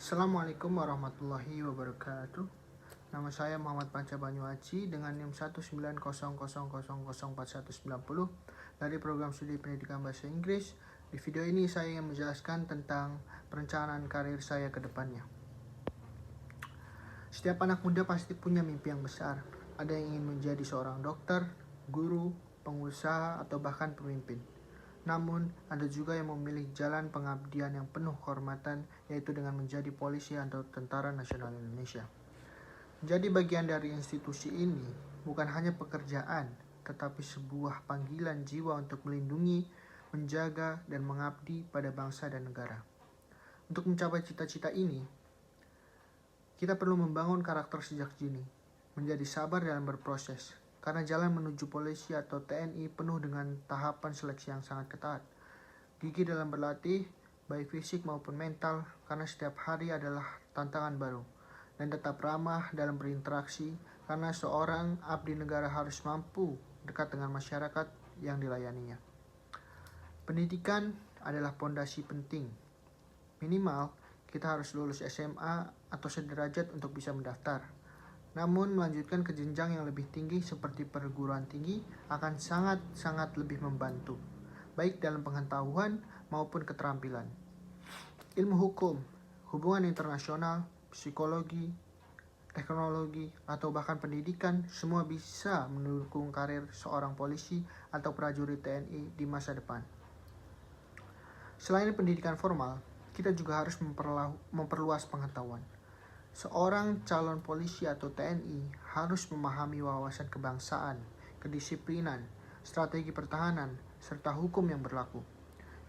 Assalamualaikum warahmatullahi wabarakatuh. Nama saya Muhammad Panca Banyuaci dengan NIM 19000004190 dari program studi pendidikan bahasa Inggris. Di video ini saya ingin menjelaskan tentang perencanaan karir saya ke depannya. Setiap anak muda pasti punya mimpi yang besar. Ada yang ingin menjadi seorang dokter, guru, pengusaha, atau bahkan pemimpin. Namun, ada juga yang memilih jalan pengabdian yang penuh kehormatan, yaitu dengan menjadi polisi atau Tentara Nasional Indonesia. Menjadi bagian dari institusi ini bukan hanya pekerjaan, tetapi sebuah panggilan jiwa untuk melindungi, menjaga, dan mengabdi pada bangsa dan negara. Untuk mencapai cita-cita ini, kita perlu membangun karakter sejak dini, menjadi sabar dalam berproses, karena jalan menuju polisi atau TNI penuh dengan tahapan seleksi yang sangat ketat. Gigih dalam berlatih, baik fisik maupun mental, karena setiap hari adalah tantangan baru. Dan tetap ramah dalam berinteraksi, karena seorang abdi negara harus mampu dekat dengan masyarakat yang dilayaninya. Pendidikan adalah pondasi penting. Minimal, kita harus lulus SMA atau sederajat untuk bisa mendaftar. Namun, melanjutkan ke jenjang yang lebih tinggi seperti perguruan tinggi akan sangat lebih membantu, baik dalam pengetahuan maupun keterampilan. Ilmu hukum, hubungan internasional, psikologi, teknologi, atau bahkan pendidikan semua bisa mendukung karir seorang polisi atau prajurit TNI di masa depan. Selain pendidikan formal, kita juga harus memperluas pengetahuan. Seorang calon polisi atau TNI harus memahami wawasan kebangsaan, kedisiplinan, strategi pertahanan, serta hukum yang berlaku.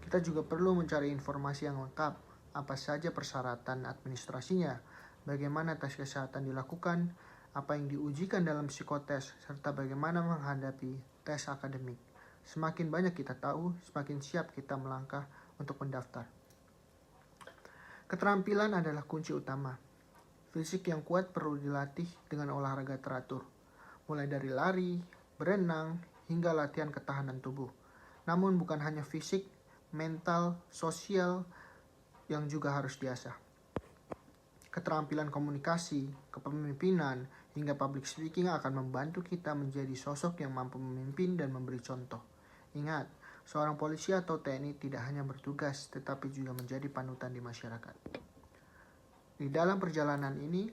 Kita juga perlu mencari informasi yang lengkap, apa saja persyaratan administrasinya, bagaimana tes kesehatan dilakukan, apa yang diujikan dalam psikotes, serta bagaimana menghadapi tes akademik. Semakin banyak kita tahu, semakin siap kita melangkah untuk mendaftar. Keterampilan adalah kunci utama. Fisik yang kuat perlu dilatih dengan olahraga teratur, mulai dari lari, berenang, hingga latihan ketahanan tubuh. Namun bukan hanya fisik, mental, sosial yang juga harus diasah. Keterampilan komunikasi, kepemimpinan, hingga public speaking akan membantu kita menjadi sosok yang mampu memimpin dan memberi contoh. Ingat, seorang polisi atau TNI tidak hanya bertugas, tetapi juga menjadi panutan di masyarakat. Di dalam perjalanan ini,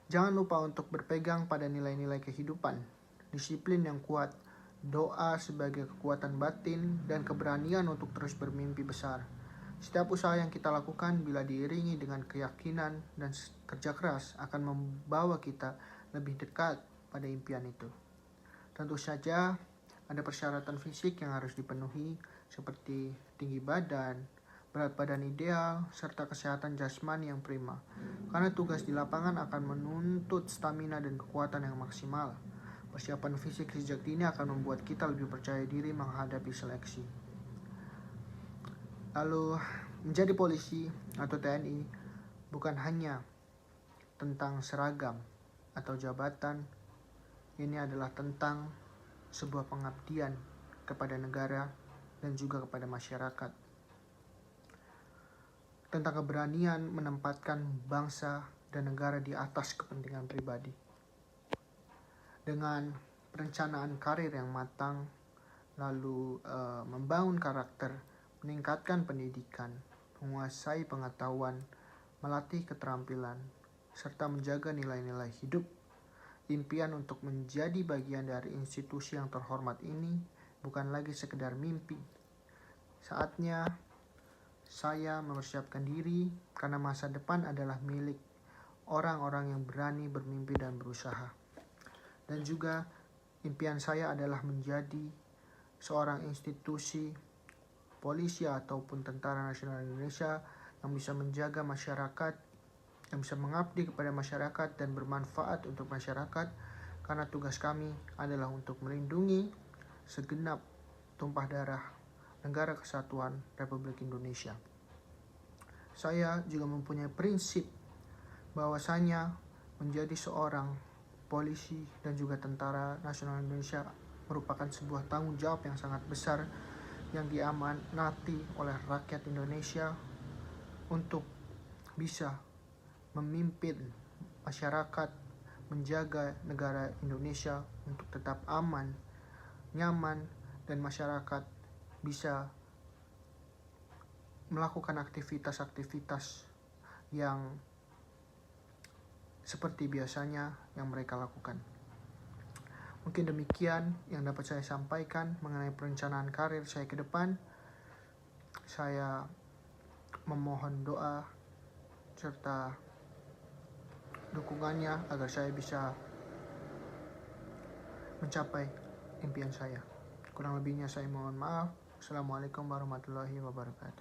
jangan lupa untuk berpegang pada nilai-nilai kehidupan, disiplin yang kuat, doa sebagai kekuatan batin, dan keberanian untuk terus bermimpi besar. Setiap usaha yang kita lakukan bila diiringi dengan keyakinan dan kerja keras akan membawa kita lebih dekat pada impian itu. Tentu saja ada persyaratan fisik yang harus dipenuhi seperti tinggi badan, berat badan ideal, serta kesehatan jasmani yang prima. Karena tugas di lapangan akan menuntut stamina dan kekuatan yang maksimal. Persiapan fisik sejak dini akan membuat kita lebih percaya diri menghadapi seleksi. Lalu, menjadi polisi atau TNI bukan hanya tentang seragam atau jabatan. Ini adalah tentang sebuah pengabdian kepada negara dan juga kepada masyarakat. Tentang keberanian menempatkan bangsa dan negara di atas kepentingan pribadi. Dengan perencanaan karir yang matang, lalu membangun karakter, meningkatkan pendidikan, menguasai pengetahuan, melatih keterampilan, serta menjaga nilai-nilai hidup, impian untuk menjadi bagian dari institusi yang terhormat ini bukan lagi sekedar mimpi. Saatnya saya mempersiapkan diri karena masa depan adalah milik orang-orang yang berani bermimpi dan berusaha. Dan juga impian saya adalah menjadi seorang institusi polisi ataupun Tentara Nasional Indonesia yang bisa menjaga masyarakat, yang bisa mengabdi kepada masyarakat dan bermanfaat untuk masyarakat, karena tugas kami adalah untuk melindungi segenap tumpah darah Negara Kesatuan Republik Indonesia. Saya juga mempunyai prinsip bahwasanya menjadi seorang polisi dan juga Tentara Nasional Indonesia merupakan sebuah tanggung jawab yang sangat besar yang diamanati oleh rakyat Indonesia untuk bisa memimpin masyarakat, menjaga negara Indonesia untuk tetap aman, nyaman, dan masyarakat bisa melakukan aktivitas-aktivitas yang seperti biasanya yang mereka lakukan. Mungkin demikian yang dapat saya sampaikan mengenai perencanaan karir saya ke depan. Saya memohon doa serta dukungannya agar saya bisa mencapai impian saya. Kurang lebihnya saya mohon maaf. Assalamualaikum warahmatullahi wabarakatuh.